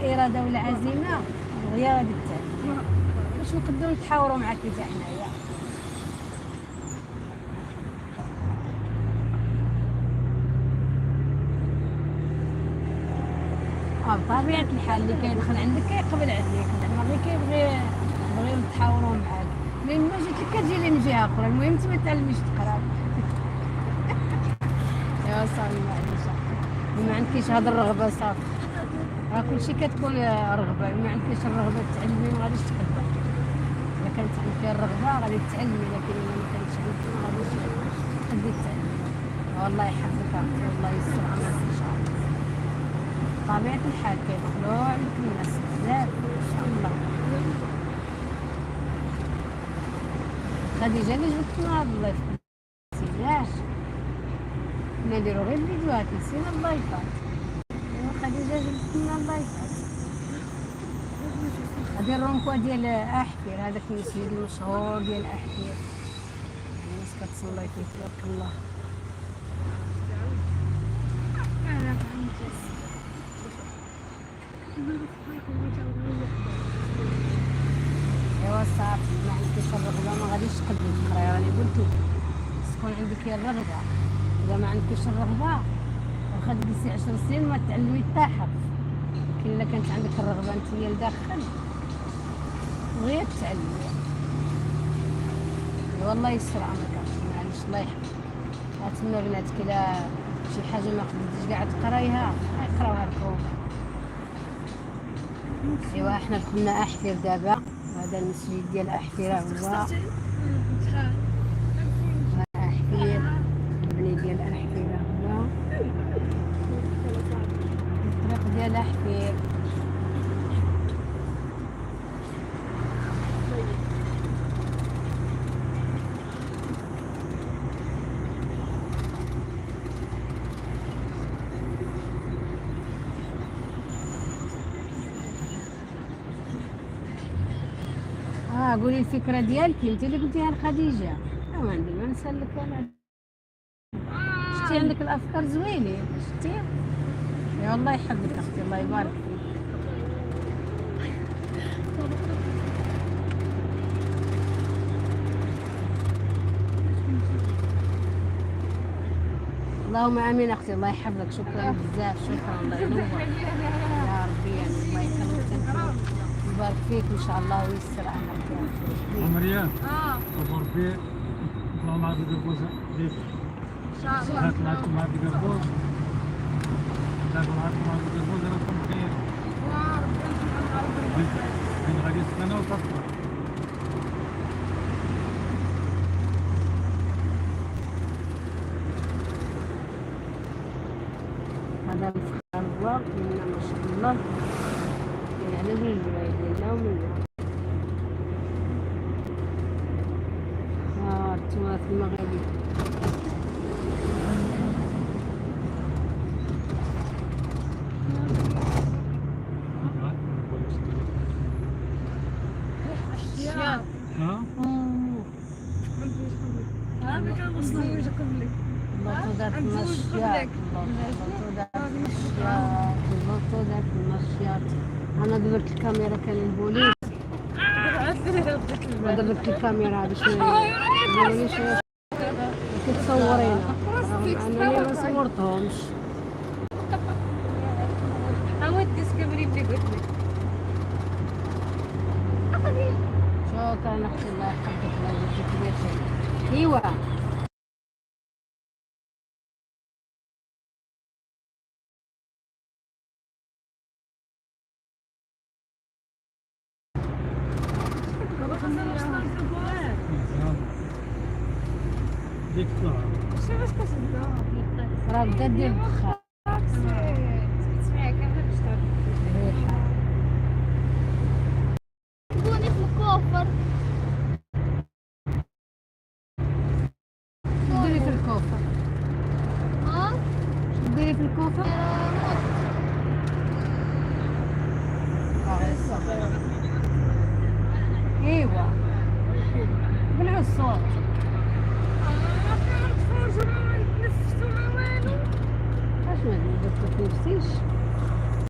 الاراده والعزيمه دغيا غادي تعدي باش نقدروا نتحاوروا معاك حتى حنايا. بطبيعه الحال اللي كيدخل عندك كيقبل عليك، زعما غير كيبغي نتحاوروا معاك. لما جيت لك كتجي لي من جهه اخرى، المهم انت ما تعلميش تقرا. يا صافي معليش ما عندكيش هاد الرغبه صافي، راه كلشي كتكون رغبه، ما عندكيش الرغبه تعلمي ما غاديش تقدر. الا كانت عندك الرغبه غادي تعلمي، لكن الا ما كانتش عندك ما غاديش تقدري تعلمي. والله يحفظك اختي والله يستر امرك ان شاء الله. طبيعه الحال كيدخلوا عندك الناس بزاف ان شاء الله. خديجه اللي جبت لنا هاد اللايف نسيناش، كنا نديرو غير فيديوهات نسينا اللايفات. خديجه جبت لنا اللايفات. هادي الرونكوا ديال احكير، هذاك المسجد المشهور ديال احكير، الناس كتصلي فيه تبارك الله. ايوا صافي ما عندكيش الرغبه ما غاديش تقدري تقراي، راني قلت لك تكون عندك الرغبه. اذا ما عندكيش الرغبه واخا تجلسي 10 سنين ما تعلمي حتى حرف، لكن الا كانت عندك الرغبه انت هي لداخل غير تعلمي. والله يسر عمرك معليش الله يحفظك. اتمنى بناتك الا شي حاجه ما قدرتيش كاع تقرايها يقراوها لكم. ايوا حنا دخلنا احفير دابا، وهذا المسجد ديال احفير هو احفير، المبني ديال احفير هو الطريق ديال احفير. قولي الفكره ديالك انت اللي قلتيها لخديجه. ما عندي ما نسالك انا، شتي عندك الافكار زوينين شتي. يا الله يحفظك اختي الله يبارك فيك. اللهم امين اختي الله يحفظك. شكرا بزاف شكرا الله ينور يا ربي الله يخليك يبارك فيك ان شاء الله ويسر امرك يا ربي. مريم ربي الله معك بالجوز ان شاء الله. هات معكم معك بالجوز، هات معكم معك بالجوز راكم بخير يا ربي. من غادي سنه وتفطر هذا الفخار الله منا ما شاء الله يعني من الوالدين ومنا. التراث المغربي المطودات المشيات، المطودات المشيات. انا درت الكاميرا كان البوليس ضربت الكاميرا باش ما يقوليش كتصورينا رغم انني ما صورتهمش. حاولت تسكبري بلي قلت لك شكرا اختي الله يحفظك الله يجزيك بخير. ايوا ديك تطلع راه بدا دير الدخان.